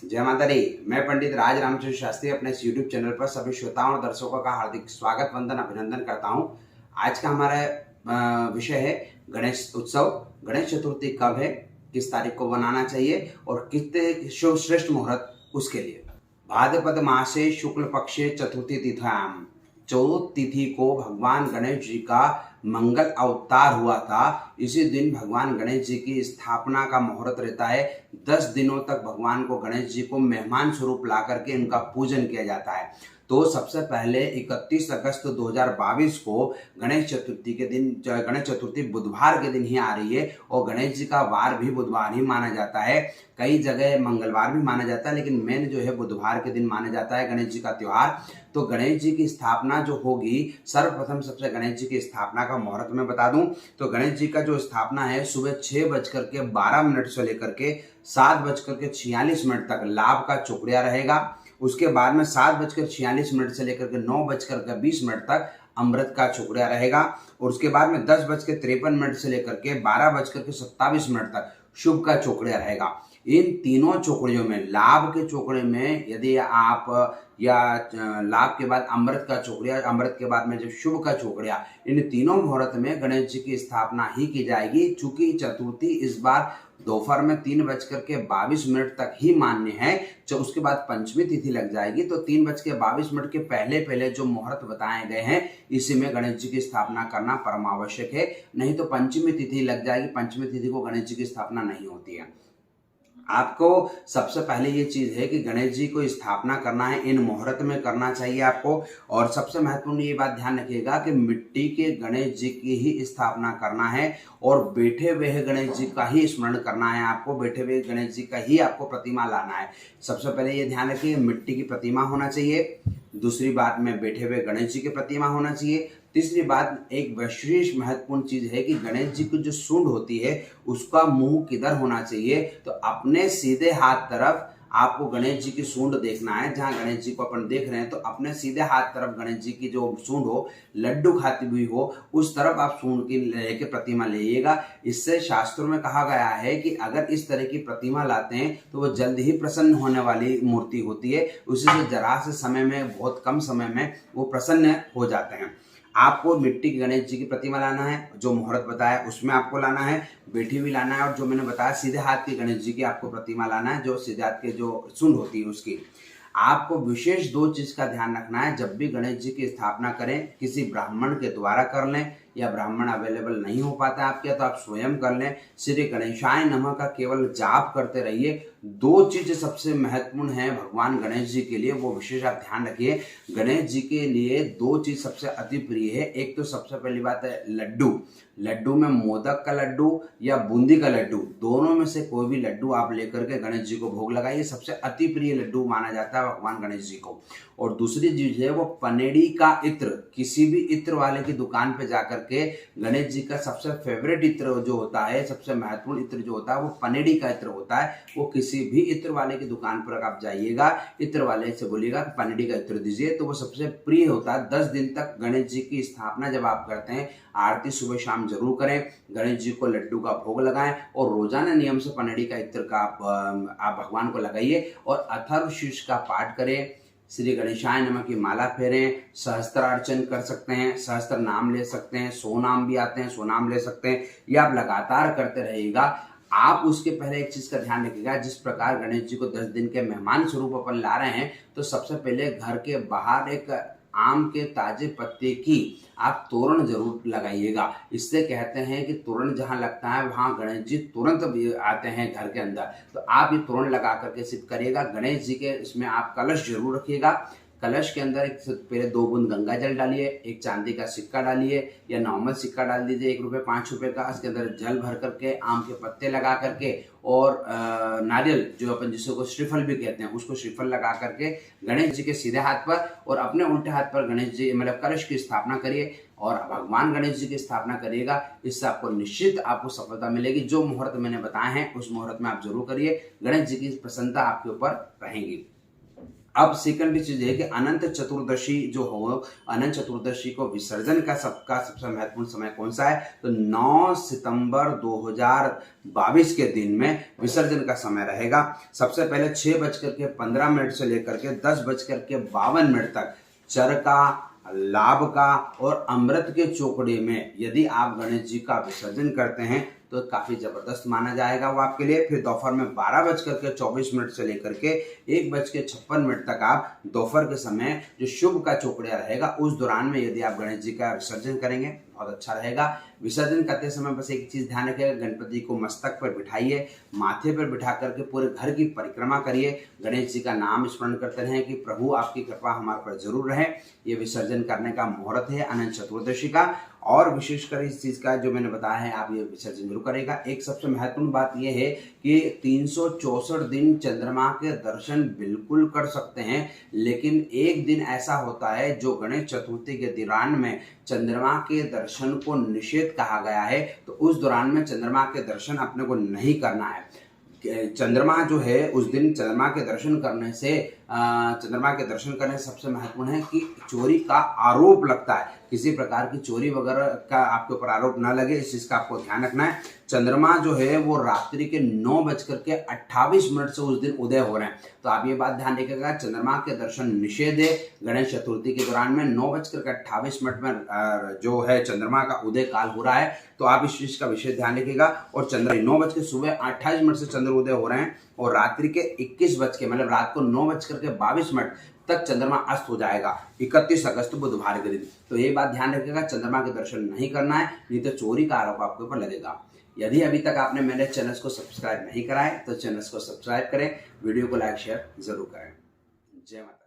जय माता दी। मैं पंडित राज रामचंद्र शास्त्री अपने इस YouTube चैनल पर सभी श्रोताओं और दर्शकों का हार्दिक स्वागत वंदन अभिनंदन करता हूं। आज का हमारा विषय है गणेश उत्सव। गणेश चतुर्थी कब है, किस तारीख को बनाना चाहिए और कितने श्रेष्ठ मुहूर्त उसके लिए। भाद्रपद मासे शुक्ल पक्षे चतुर्थी तिथ्याम, चौथ तिथि को भगवान गणेश जी का मंगल अवतार हुआ था। इसी दिन भगवान गणेश जी की स्थापना का मुहूर्त रहता है। 10 दिनों तक भगवान को गणेश जी को मेहमान स्वरूप ला करके इनका पूजन किया जाता है। तो सबसे पहले 31 अगस्त 2022 को गणेश चतुर्थी के दिन, गणेश चतुर्थी बुधवार के दिन ही आ रही है और गणेश जी का वार भी बुधवार ही माना जाता है। कई जगह मंगलवार भी माना जाता है, लेकिन मेन जो है बुधवार के दिन माना जाता है गणेश जी का त्योहार। तो गणेश जी की स्थापना जो होगी, सर्वप्रथम सबसे गणेश जी की स्थापना का मुहूर्त मैं बता दूं तो गणेश जी का जो स्थापना है सुबह 6:12 से लेकर के 7:46 तक लाभ का चौकड़िया रहेगा। उसके बाद में 7:46 से लेकर के 9:20 तक अमृत का चौकड़िया रहेगा और उसके बाद में 10:53 से लेकर के 12:27 तक शुभ का चौकड़िया रहेगा। इन तीनों चौकड़ियों में, लाभ के चौकड़े में यदि आप या लाभ के बाद अमृत का चौकड़िया, अमृत के बाद में जब शुभ का चौकड़िया, इन तीनों मुहूर्त में गणेश जी की स्थापना ही की जाएगी। चूंकि चतुर्थी इस बार दोपहर में 3:22 तक ही मान्य है, जो उसके बाद पंचमी तिथि लग जाएगी। तो 3:22 के पहले पहले जो मुहूर्त बताए गए हैं, इसी में गणेश जी की स्थापना करना परम आवश्यक है। नहीं तो पंचमी तिथि लग जाएगी, पंचमी तिथि को गणेश जी की स्थापना नहीं होती है। आपको सबसे पहले ये चीज है कि गणेश जी को स्थापना करना है, इन मुहूर्त में करना चाहिए आपको। और सबसे महत्वपूर्ण ये बात ध्यान रखिएगा कि मिट्टी के गणेश जी की ही स्थापना करना है और बैठे हुए गणेश जी का ही स्मरण करना है आपको। बैठे हुए गणेश जी का ही आपको प्रतिमा लाना है। सबसे पहले ये ध्यान रखिए, मिट्टी की प्रतिमा होना चाहिए। दूसरी बात में बैठे हुए गणेश जी की प्रतिमा होना चाहिए। तीसरी बात, एक विशेष महत्वपूर्ण चीज है कि गणेश जी की जो सूंड होती है उसका मुंह किधर होना चाहिए। तो अपने सीधे हाथ तरफ आपको गणेश जी की सूंड देखना है। जहां गणेश जी को अपन देख रहे हैं तो अपने सीधे हाथ तरफ गणेश जी की जो सूंड हो, लड्डू खाती हुई हो, उस तरफ आप सूंड की लेके प्रतिमा लाइएगा। इससे शास्त्रों में कहा गया है कि अगर इस तरह की प्रतिमा लाते हैं तो वो जल्द ही प्रसन्न होने वाली मूर्ति होती है। उसी से जरा से समय में, बहुत कम समय में वो प्रसन्न हो जाते हैं। आपको मिट्टी के गणेश जी की प्रतिमा लाना है, जो मुहूर्त बताया उसमें आपको लाना है, बैठी हुई लाना है। और जो मैंने बताया सीधे हाथ की गणेश जी की आपको प्रतिमा लाना है, जो सीधे हाथ के जो सूंड होती है उसकी। आपको विशेष 2 चीज का ध्यान रखना है। जब भी गणेश जी की स्थापना करें, किसी ब्राह्मण के द्वारा कर लें, या ब्राह्मण अवेलेबल नहीं हो पाता है आपके तो आप स्वयं कर लें। श्री गणेशाय नमः का केवल जाप करते रहिए। 2 चीज सबसे महत्वपूर्ण है भगवान गणेश जी के लिए, वो विशेष आप ध्यान रखिए। गणेश जी के लिए 2 चीज सबसे अति प्रिय है। एक तो सबसे पहली बात है लड्डू। लड्डू में मोदक का लड्डू या बूंदी का लड्डू, दोनों में से कोई भी लड्डू आप लेकर के गणेश जी को भोग लगाइए। सबसे अति प्रिय लड्डू माना जाता है भगवान गणेश जी को। और दूसरी चीज है वो पनेड़ी का इत्र। किसी भी इत्र वाले की दुकान पे जाकर के गणेश जी का सबसे फेवरेट इत्र जो होता है, सबसे महत्वपूर्ण इत्र जो होता है वो पनेड़ी का इत्र होता है। वो किसी भी इत्र वाले की दुकान पर आप जाइएगा, इत्र वाले से बोलिएगा कि पनेड़ी का इत्र दीजिए, तो वो सबसे प्रिय होता है। 10 दिन तक गणेश जी की स्थापना जब आप करते हैं, आरती सुबह शाम जरूर करें, गणेश जी को लड्डू का भोग लगाएं और रोजाना नियम से पनेड़ी का इत्र का आप भगवान को लगाइए और अथर्व शीर्ष का पाठ करें। श्री गणेशाय नमः की माला फेरें, सहस्त्रार्चन कर सकते हैं, सहस्त्र नाम ले सकते हैं, 100 नाम भी आते हैं, 100 नाम ले सकते हैं। ये आप लगातार करते रहिएगा। आप उसके पहले एक चीज का ध्यान रखिएगा, जिस प्रकार गणेश जी को 10 दिन के मेहमान स्वरूप अपन ला रहे हैं, तो सबसे पहले घर के बाहर एक आम के ताजे पत्ते की आप तोरण जरूर लगाइएगा। इससे कहते हैं कि तोरण जहां लगता है वहां गणेश जी तुरंत भी आते हैं घर के अंदर। तो आप ये तोरण लगा करके सिद्ध करिएगा। गणेश जी के इसमें आप कलश जरूर रखिएगा। कलश के अंदर एक पहले 2 बूंद गंगा जल डालिए, एक चांदी का सिक्का डालिए या नॉर्मल सिक्का डाल दीजिए, 1 रुपये 5 रुपये का। इसके अंदर जल भर करके, आम के पत्ते लगा करके और नारियल, जो अपन जिसको श्रीफल भी कहते हैं, उसको श्रीफल लगा करके गणेश जी के सीधे हाथ पर और अपने उल्टे हाथ पर गणेश जी मतलब कलश की स्थापना करिए और भगवान गणेश जी की स्थापना करिएगा। इससे आपको निश्चित आपको सफलता मिलेगी। जो मुहूर्त मैंने बताए हैं उस मुहूर्त में आप जरूर करिए, गणेश जी की प्रसन्नता आपके ऊपर रहेगी। अब सेकंड चीज है कि अनंत चतुर्दशी जो हो, अनंत चतुर्दशी को विसर्जन का सबसे महत्वपूर्ण समय कौन सा है? तो 9 सितंबर 2022 के दिन में विसर्जन का समय रहेगा। सबसे पहले 6:15 से लेकर के 10:52 तक चरका, लाभ का और अमृत के चोकड़े में यदि आप गणेश जी का विसर्जन करते हैं तो काफी जबरदस्त माना जाएगा वो आपके लिए। फिर दोपहर में 12:24 से लेकर के 1:56 तक आप दोपहर के समय जो शुभ का चोकड़िया रहेगा उस दौरान में यदि आप गणेश जी का विसर्जन करेंगे बहुत अच्छा रहेगा। विसर्जन करते समय बस एक चीज ध्यान रखिएगा, गणपति को मस्तक पर बिठाइए, माथे पर बिठा करके पूरे घर की परिक्रमा करिए, गणेश जी का नाम स्मरण करते रहें कि प्रभु आपकी कृपा हमारे पर जरूर रहे। ये विसर्जन करने का मुहूर्त है अनंत चतुर्दशी का। और विशेषकर इस चीज का जो मैंने बताया है आप ये विसर्जन जरूर करेगा। एक सबसे महत्वपूर्ण बात यह है कि 364 दिन चंद्रमा के दर्शन बिल्कुल कर सकते हैं, लेकिन एक दिन ऐसा होता है जो गणेश चतुर्थी के दौरान में चंद्रमा के दर्शन को निषेध कहा गया है, तो उस दौरान में चंद्रमा के दर्शन अपने को नहीं करना है। चंद्रमा जो है उस दिन चंद्रमा के दर्शन करने से सबसे महत्वपूर्ण है कि चोरी का आरोप लगता है, किसी प्रकार की चोरी वगैरह का आपके ऊपर आरोप ना लगे, इस चीज का आपको ध्यान रखना है। चंद्रमा जो है वो रात्रि के 9:28 से उस दिन उदय हो रहे हैं, तो आप ये बात ध्यान रखिएगा, चंद्रमा के दर्शन निषेध है गणेश चतुर्थी के दौरान में। 9:28 में जो है चंद्रमा का उदय काल हो रहा है, तो आप इस चीज का विशेष ध्यान रखिएगा। और चंद्र 9:28 से चंद्र उदय हो रहे हैं और रात्रि के 21 मतलब रात को 9:22 तक चंद्रमा अस्त हो जाएगा 31 अगस्त बुधवार के दिन। तो ये बात ध्यान रखिएगा, चंद्रमा के दर्शन नहीं करना है, नहीं तो चोरी का आरोप आपके ऊपर लगेगा। यदि अभी तक आपने मेरे चैनल को सब्सक्राइब नहीं करा है तो चैनल को सब्सक्राइब करें, वीडियो को लाइक शेयर जरूर करें। जय माता।